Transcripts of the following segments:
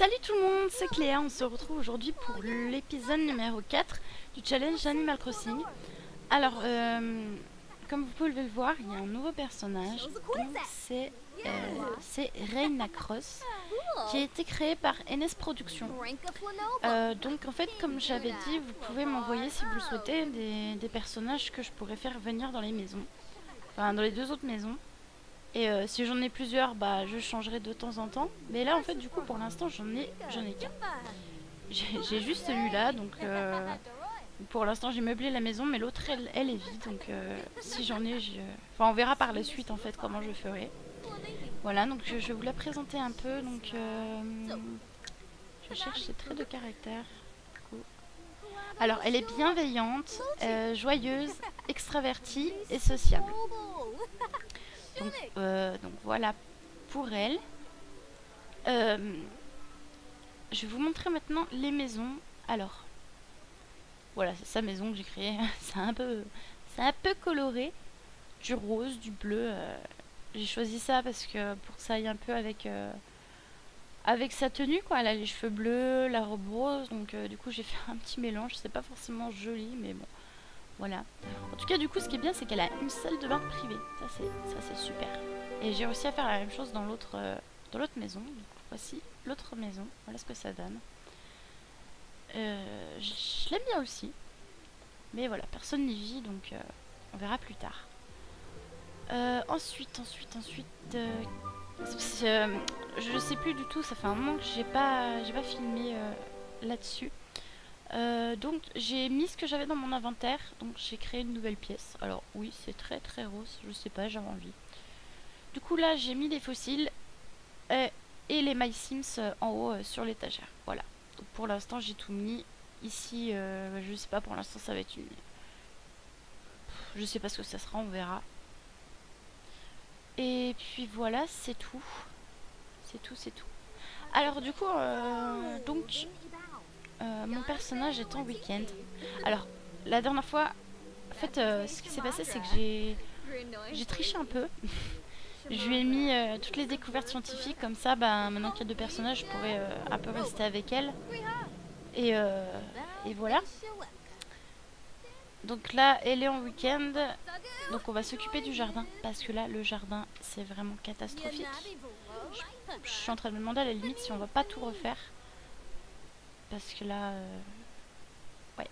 Salut tout le monde, c'est Cléa, on se retrouve aujourd'hui pour l'épisode numéro 4 du challenge Animal Crossing. Alors, comme vous pouvez le voir, il y a un nouveau personnage, donc c'est Reina Cross, qui a été créé par NS Productions. Donc en fait, comme j'avais dit, vous pouvez m'envoyer si vous le souhaitez des personnages que je pourrais faire venir dans les maisons, enfin dans les deux autres maisons. Et si j'en ai plusieurs, bah je changerai de temps en temps. Mais là en fait du coup pour l'instant j'en ai qu'un. J'ai juste celui-là, donc pour l'instant j'ai meublé la maison, mais l'autre elle est vide. Donc si j'en ai, enfin on verra par la suite en fait comment je ferai. Voilà, donc je vais vous la présenter un peu. Donc je cherche ses traits de caractère. Alors elle est bienveillante, joyeuse, extravertie et sociable. Donc voilà pour elle. Je vais vous montrer maintenant les maisons. Alors, voilà, c'est sa maison que j'ai créée. c'est un peu coloré, du rose, du bleu. J'ai choisi ça parce que pour que ça aille un peu avec sa tenue, quoi. Elle a les cheveux bleus, la robe rose, donc du coup j'ai fait un petit mélange. C'est pas forcément joli, mais bon, voilà. En tout cas, du coup, ce qui est bien, c'est qu'elle a une salle de bain privée. Ça c'est super. Et j'ai réussi à faire la même chose dans l'autre maison. Donc, voici l'autre maison. Voilà ce que ça donne. Je l'aime bien aussi. Mais voilà, personne n'y vit, donc on verra plus tard. Ensuite, je sais plus du tout, ça fait un moment que j'ai pas filmé là-dessus. Donc j'ai mis ce que j'avais dans mon inventaire, donc j'ai créé une nouvelle pièce. Alors oui, c'est très très rose, je sais pas, j'avais envie. Du coup là, j'ai mis des fossiles et les My Sims en haut sur l'étagère. Voilà. Donc pour l'instant, j'ai tout mis. Ici, je sais pas, pour l'instant, ça va être une... Je sais pas ce que ça sera, on verra. Et puis voilà, c'est tout. C'est tout. Alors du coup, mon personnage est en week-end. Alors, la dernière fois, en fait, ce qui s'est passé, c'est que j'ai triché un peu. Je lui ai mis toutes les découvertes scientifiques, comme ça, bah, maintenant qu'il y a deux personnages, je pourrais un peu rester avec elle. Et voilà. Donc là, elle est en week-end. Donc on va s'occuper du jardin. Parce que là, le jardin, c'est vraiment catastrophique. Je suis en train de me demander à la limite si on va pas tout refaire. Parce que là... ouais.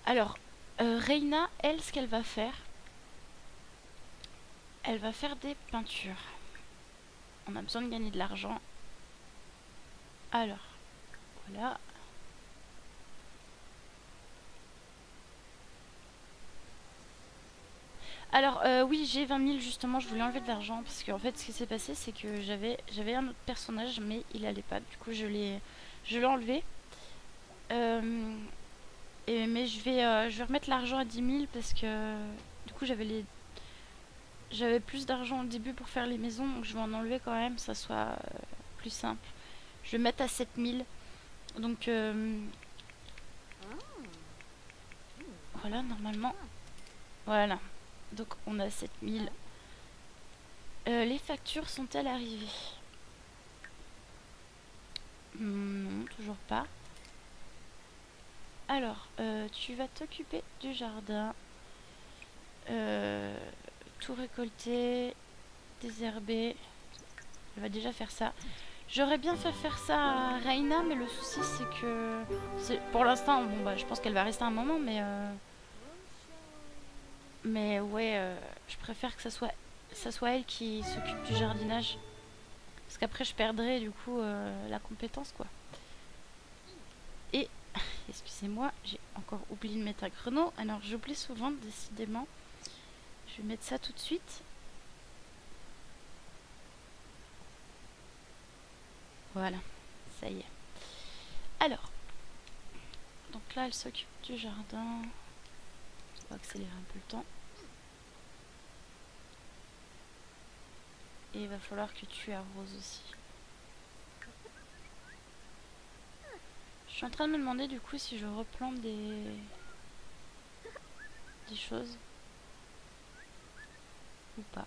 Alors, Reina, elle, ce qu'elle va faire... Elle va faire des peintures. On a besoin de gagner de l'argent. Alors, voilà. Alors oui, j'ai 20 000 justement, je voulais enlever de l'argent parce qu'en fait ce qui s'est passé c'est que j'avais un autre personnage mais il allait pas, du coup je l'ai enlevé. Mais je vais remettre l'argent à 10 000 parce que du coup j'avais plus d'argent au début pour faire les maisons, donc je vais en enlever quand même, ça soit plus simple. Je vais mettre à 7 000. Donc voilà, normalement. Voilà. Donc on a 7 000. Les factures sont-elles arrivées? Non, toujours pas. Alors, tu vas t'occuper du jardin. Tout récolter, désherber. Elle va déjà faire ça. J'aurais bien fait faire ça à Reina, mais le souci c'est que... pour l'instant, bon bah je pense qu'elle va rester un moment, mais ouais, je préfère que ça soit elle qui s'occupe du jardinage. Parce qu'après je perdrai du coup la compétence quoi. Et, excusez-moi, j'ai encore oublié de mettre un chrono. Alors j'oublie souvent, décidément. Je vais mettre ça tout de suite. Voilà, ça y est. Alors, donc là elle s'occupe du jardin. On va accélérer un peu le temps. Et il va falloir que tu arroses aussi. Je suis en train de me demander du coup si je replante des choses ou pas.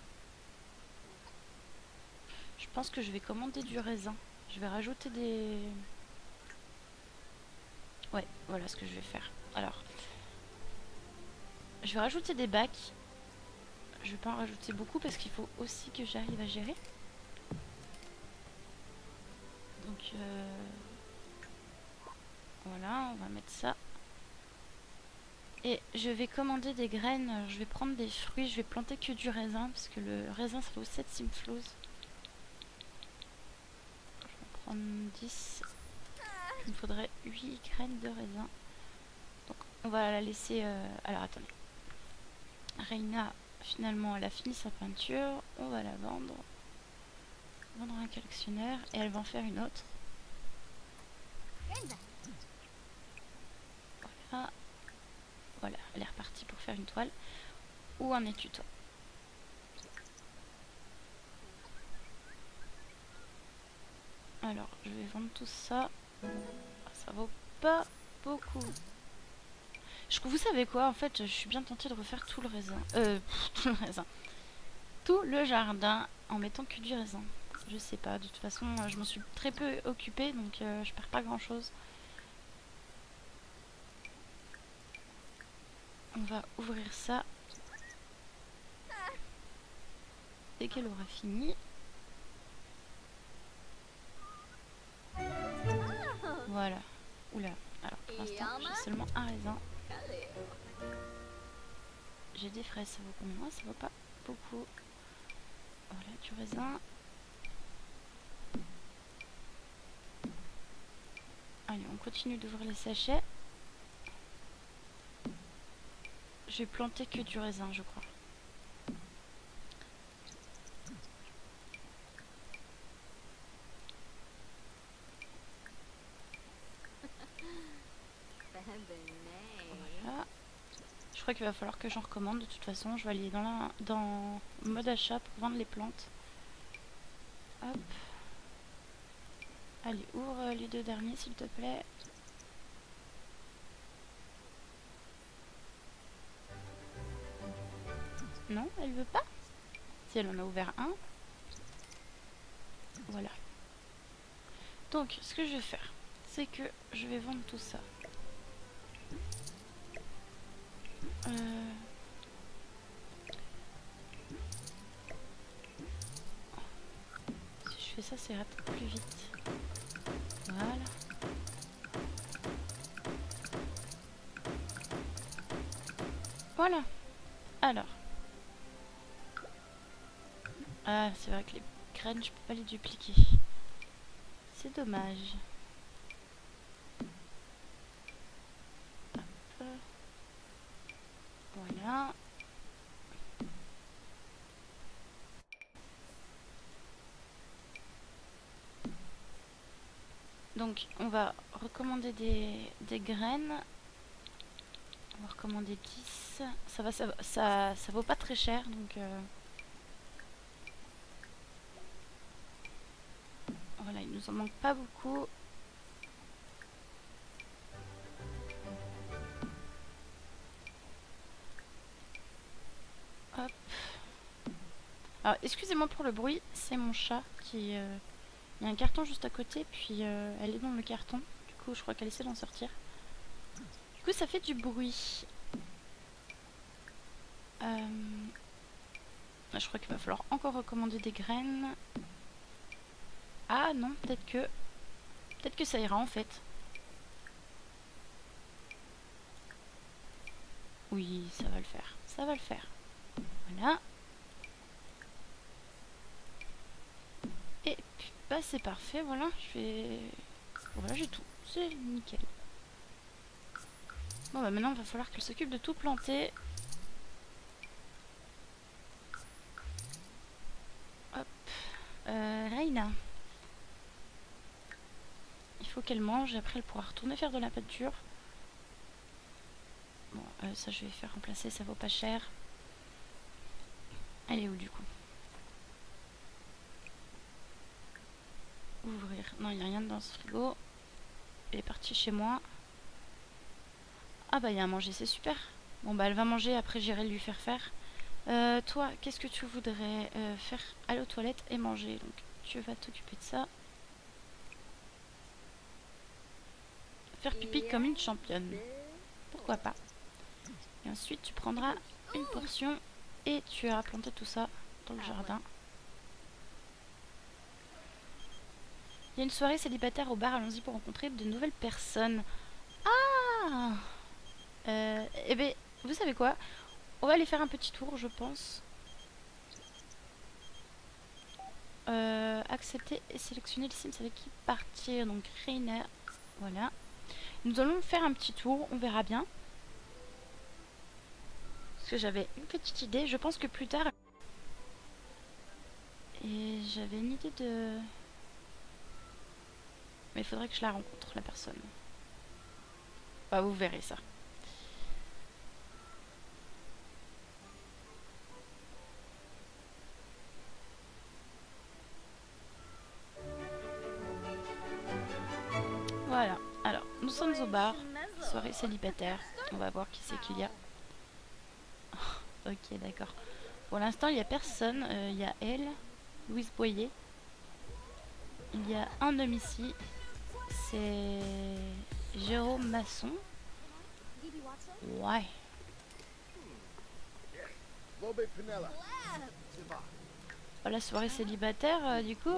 pense que je vais commander du raisin. Je vais rajouter des... Ouais, voilà ce que je vais faire. Alors, je vais rajouter des bacs. Je vais pas en rajouter beaucoup parce qu'il faut aussi que j'arrive à gérer. Donc, voilà, on va mettre ça. Et je vais commander des graines. Alors, je vais prendre des fruits. Je vais planter que du raisin parce que le raisin ça vaut 7 simflows. Je vais prendre 10. Il me faudrait 8 graines de raisin. Donc on va la laisser... Alors attendez. Reina, finalement, elle a fini sa peinture. On va la vendre. Vendre à un collectionneur. Et elle va en faire une autre. Voilà. Voilà, elle est repartie pour faire une toile. Ou un étui-toile. Alors, je vais vendre tout ça. Ça vaut pas beaucoup. Vous savez quoi, en fait, je suis bien tentée de refaire tout le raisin. Tout le raisin. Tout le jardin en mettant que du raisin. Je sais pas, de toute façon, je m'en suis très peu occupée, donc je perds pas grand chose. On va ouvrir ça. Dès qu'elle aura fini. Voilà. Oula. Alors pour l'instant, j'ai seulement un raisin. J'ai des fraises, ça vaut combien? Ça vaut pas beaucoup. Voilà, du raisin. Allez, on continue d'ouvrir les sachets. Je vais planter que du raisin, je crois. Voilà. Je crois qu'il va falloir que j'en recommande. De toute façon, je vais aller dans mode achat pour vendre les plantes. Hop. Allez, ouvre les deux derniers, s'il te plaît. Non, elle veut pas. Si elle en a ouvert un. Voilà. Donc, ce que je vais faire, c'est que je vais vendre tout ça. Si je fais ça, ça ira peut-être plus vite. Voilà. Voilà. Alors. Ah, c'est vrai que les graines, je peux pas les dupliquer. C'est dommage. Hop. Voilà. Donc, on va recommander des graines. On va recommander 10. Ça vaut pas très cher, donc... Voilà, il nous en manque pas beaucoup. Hop. Alors, excusez-moi pour le bruit, c'est mon chat qui... Il y a un carton juste à côté, puis elle est dans le carton. Du coup, je crois qu'elle essaie d'en sortir. Du coup, ça fait du bruit. Je crois qu'il va falloir encore recommander des graines. Ah non, peut-être que ça ira en fait. Oui, ça va le faire. Ça va le faire. Voilà. Et puis, bah c'est parfait, voilà. Voilà, j'ai tout. C'est nickel. Bon bah maintenant, il va falloir qu'elle s'occupe de tout planter. Hop. Reina. Il faut qu'elle mange et après elle pourra retourner faire de la peinture. Bon, ça je vais faire remplacer, ça vaut pas cher. Elle est où du coup? Ouvrir. Non, il n'y a rien dans ce frigo. Elle est partie chez moi. Ah bah il y a à manger, c'est super. Bon bah elle va manger, après j'irai lui faire faire. Toi, qu'est-ce que tu voudrais faire? Aller aux toilettes et manger. Donc tu vas t'occuper de ça. Faire pipi comme une championne. Pourquoi pas. Et ensuite tu prendras une portion et tu iras planter tout ça dans le jardin. Il y a une soirée célibataire au bar, allons-y pour rencontrer de nouvelles personnes. Ah eh bien, vous savez quoi? On va aller faire un petit tour, je pense. Accepter et sélectionner les Sims avec qui partir. Donc Reina, voilà. Nous allons faire un petit tour, on verra bien. Parce que j'avais une petite idée, je pense que plus tard... Et j'avais une idée de... Mais il faudrait que je la rencontre, la personne. Bah, vous verrez ça. Voilà, alors nous sommes au bar, soirée célibataire, on va voir qui c'est qu'il y a. Ok, d'accord. Pour l'instant il n'y a personne, il y a elle, Louise Boyer. Il y a un homme ici, c'est Jérôme Masson. Ouais. Voilà, soirée célibataire, du coup,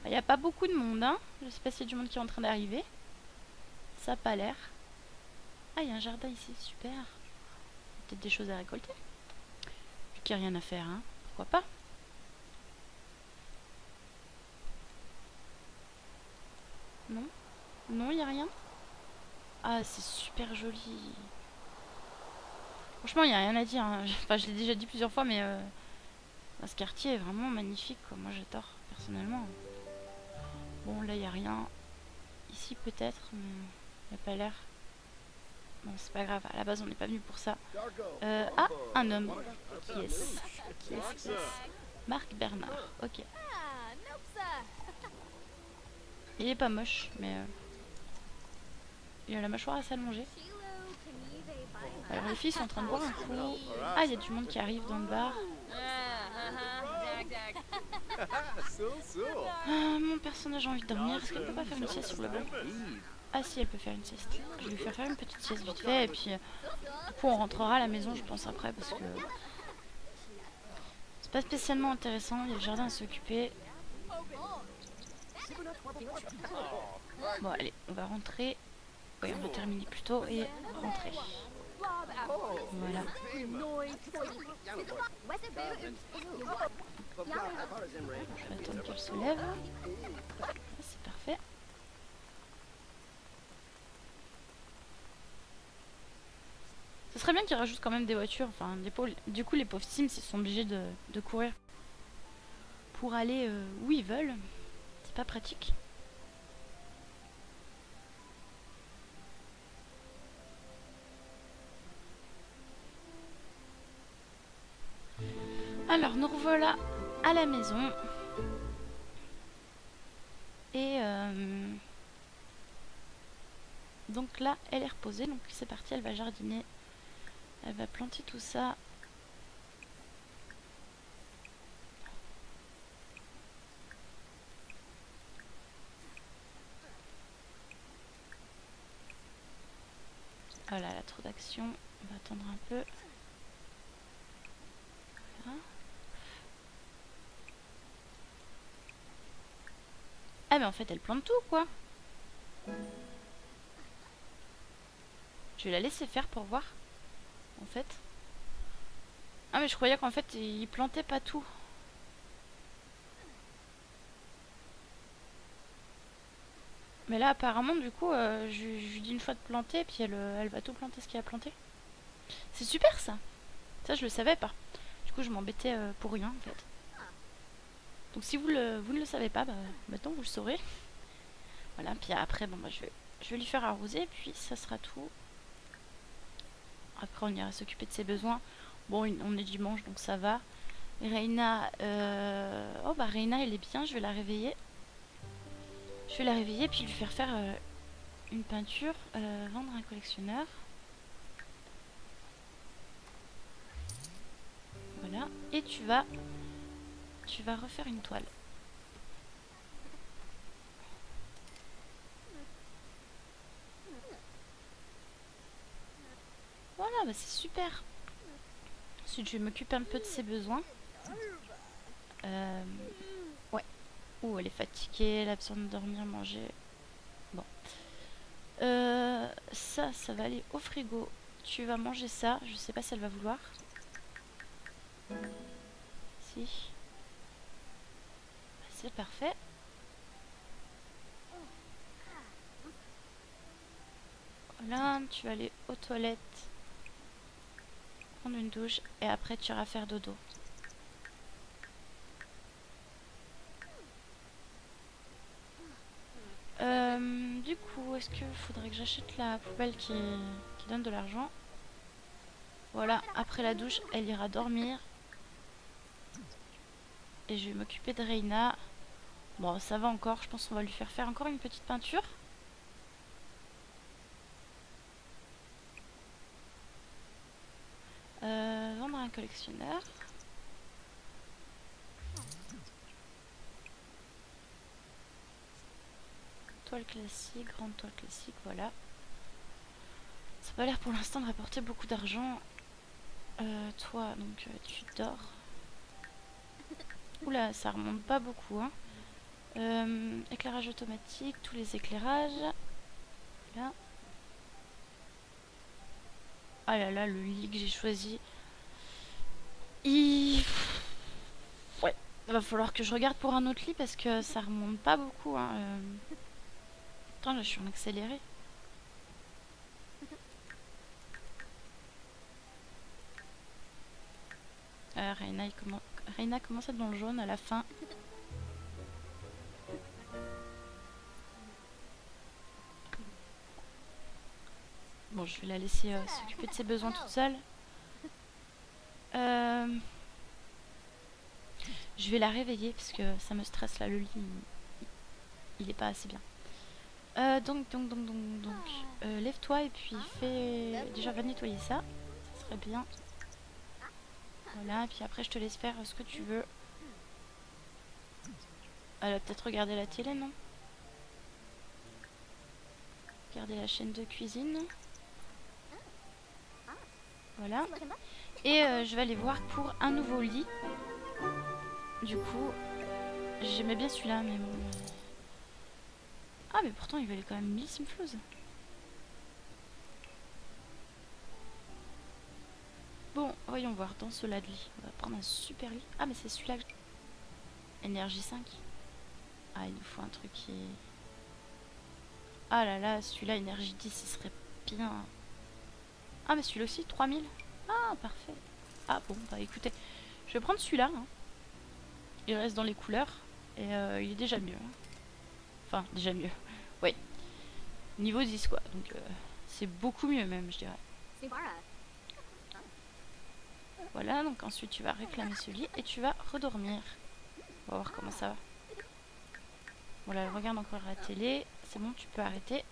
il n'y a pas beaucoup de monde, hein. Je sais pas s'il y a du monde qui est en train d'arriver. Ça n'a pas l'air. Ah, il y a un jardin ici, super. Peut-être des choses à récolter. Vu qu'il n'y a rien à faire, hein. Pourquoi pas? Non? Non, il n'y a rien? Ah, c'est super joli. Franchement, il n'y a rien à dire, hein. Enfin, je l'ai déjà dit plusieurs fois, mais ce quartier est vraiment magnifique, quoi. Moi, j'adore, personnellement. Bon, là, il n'y a rien. Ici, peut-être, mais il n'y a pas l'air. Bon, c'est pas grave. À la base, on n'est pas venu pour ça. Ah, un homme. Qui est-ce? Qui est-ce? Marc Bernard. Ok. Il est pas moche, mais... il a la mâchoire à s'allonger. Alors les filles sont en train de boire un coup. Ah, il y a du monde qui arrive dans le bar. Mon personnage a envie de dormir. Est-ce qu'elle peut pas faire une sieste sur le banc? Ah si, elle peut faire une sieste. Je vais lui faire une petite sieste vite fait. Et puis, du coup, on rentrera à la maison, je pense, après. Parce que c'est pas spécialement intéressant. Il y a le jardin à s'occuper. Bon, allez, on va rentrer. Oui, on va terminer plus tôt et rentrer. Voilà. Je vais attendre qu'elle se lève. C'est parfait. Ce serait bien qu'ils rajoutent quand même des voitures. Enfin, du coup, les pauvres Sims, ils sont obligés de courir pour aller où ils veulent. C'est pas pratique. Alors, nous revoilà à la maison. Et donc là, elle est reposée. Donc c'est parti, elle va jardiner. Elle va planter tout ça. Voilà, elle a trop d'action. On va attendre un peu. Voilà. Ah mais en fait elle plante tout quoi. Je vais la laisser faire pour voir. En fait. Ah mais je croyais qu'en fait il plantait pas tout. Mais là apparemment du coup je lui dis une fois de planter. Puis elle va tout planter ce qu'il a planté. C'est super ça. Ça je le savais pas. Du coup je m'embêtais pour rien en fait. Donc si vous ne le savez pas, bah, maintenant vous le saurez. Voilà, puis après bon bah je vais lui faire arroser. Puis ça sera tout. Après on ira s'occuper de ses besoins. Bon on est dimanche donc ça va. Reina, oh bah Reina elle est bien, je vais la réveiller. Je vais la réveiller puis lui faire une peinture, vendre à un collectionneur. Voilà, et tu vas refaire une toile. bah c'est super. Ensuite, je vais m'occuper un peu de ses besoins. Ouais. Ouh, elle est fatiguée, elle a besoin de dormir, manger. Bon. Ça va aller au frigo. Tu vas manger ça. Je sais pas si elle va vouloir. Si. C'est parfait. Voilà, tu vas aller aux toilettes. Prendre une douche. Et après, tu iras faire dodo. Du coup, est-ce qu'il faudrait que j'achète la poubelle qui donne de l'argent? Voilà, après la douche, elle ira dormir. Et je vais m'occuper de Reina. Bon, ça va encore, je pense qu'on va lui faire encore une petite peinture. Vendre à un collectionneur. Toile classique, grande toile classique, voilà. Ça n'a pas l'air pour l'instant de rapporter beaucoup d'argent. Toi, donc tu dors. Oula, ça remonte pas beaucoup. Hein. Éclairage automatique, tous les éclairages. Là. Ah là là, le lit que j'ai choisi. Ouais, il va falloir que je regarde pour un autre lit parce que ça remonte pas beaucoup. Hein. Attends, là, je suis en accéléré. Reina commence à être dans le jaune à la fin. Bon, je vais la laisser s'occuper de ses besoins toute seule. Je vais la réveiller parce que ça me stresse là, le lit il est pas assez bien. Donc, lève-toi et puis déjà va nettoyer ça, ça serait bien. Voilà, et puis après je te laisse faire ce que tu veux. Elle va peut-être regarder la télé, non? Regarder la chaîne de cuisine. Voilà. Et je vais aller voir pour un nouveau lit. Du coup, j'aimais bien celui-là, mais bon... Ah, mais pourtant, il valait quand même 1000 simflouz. Bon, voyons voir dans cela de lit. On va prendre un super lit. Ah, mais c'est celui-là. Énergie 5. Ah, il nous faut un truc qui... Ah là là, celui-là, énergie 10, ce serait bien. Ah, mais celui-là aussi, 3000. Ah, parfait. Ah, bon, bah écoutez, je vais prendre celui-là. Hein. Il reste dans les couleurs. Et il est déjà mieux. Hein. Enfin, déjà mieux. Oui. Niveau 10, quoi. Donc, c'est beaucoup mieux, même, je dirais. Voilà, donc ensuite, tu vas réclamer ce lit et tu vas redormir. On va voir comment ça va. Voilà, elle regarde encore la télé. C'est bon, tu peux arrêter.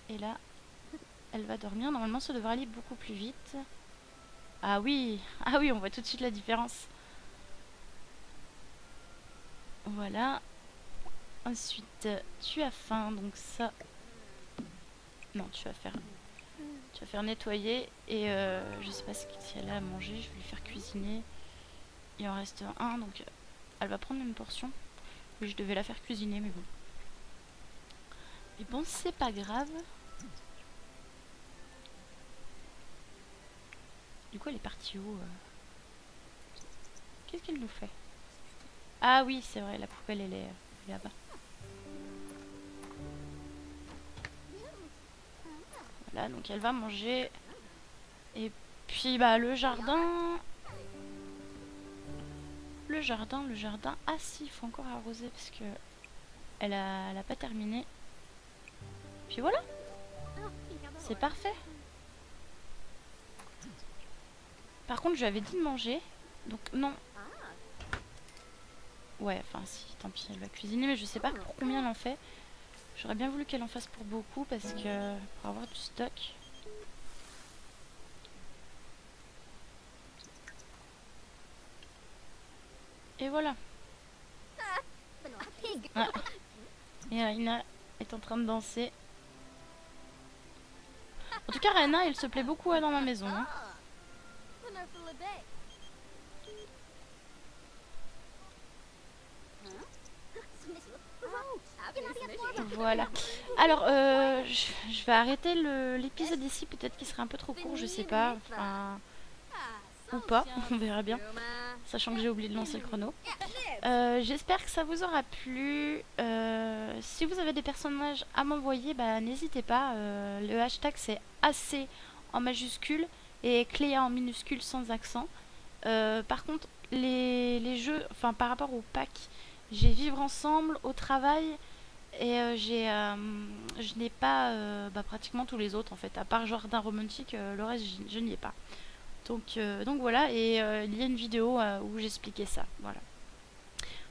Et là, elle va dormir. Normalement, ça devrait aller beaucoup plus vite. Ah oui, on voit tout de suite la différence. Voilà. Ensuite, tu as faim, donc ça... Non, tu vas faire nettoyer. Et je sais pas si elle a à manger. Je vais lui faire cuisiner. Il en reste un, donc elle va prendre une portion. Oui, je devais la faire cuisiner, mais bon. Mais bon, c'est pas grave. Du coup, elle est partie où Qu'est-ce qu'elle nous fait? Ah oui, c'est vrai, la poubelle, elle est là-bas. Voilà, donc elle va manger. Et puis, bah, le jardin... Le jardin... Ah si, il faut encore arroser parce que elle a pas terminé. Puis voilà. C'est parfait. Par contre, je lui avais dit de manger. Donc non. Ouais, enfin si, tant pis, elle va cuisiner. Mais je sais pas pour combien elle en fait. J'aurais bien voulu qu'elle en fasse pour beaucoup parce que... Pour avoir du stock. Et voilà. Ouais. Et Aina est en train de danser. En tout cas, Rena, il se plaît beaucoup dans ma maison. Hein. Voilà. Alors, je vais arrêter l'épisode ici. Peut-être qu'il serait un peu trop court, je sais pas. Enfin, ou pas, on verra bien. Sachant que j'ai oublié de lancer le chrono. J'espère que ça vous aura plu. Si vous avez des personnages à m'envoyer, bah, n'hésitez pas. Le hashtag c'est AC en majuscule et Cléa en minuscule sans accent. Par contre, les jeux, enfin par rapport au pack, j'ai vivre ensemble au travail et je n'ai pas bah, pratiquement tous les autres en fait, à part Jardin romantique, le reste je n'y ai pas. Donc voilà, et il y a une vidéo où j'expliquais ça. Voilà.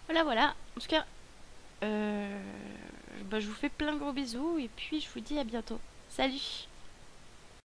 En tout cas, bah, je vous fais plein de gros bisous et puis je vous dis à bientôt. Salut!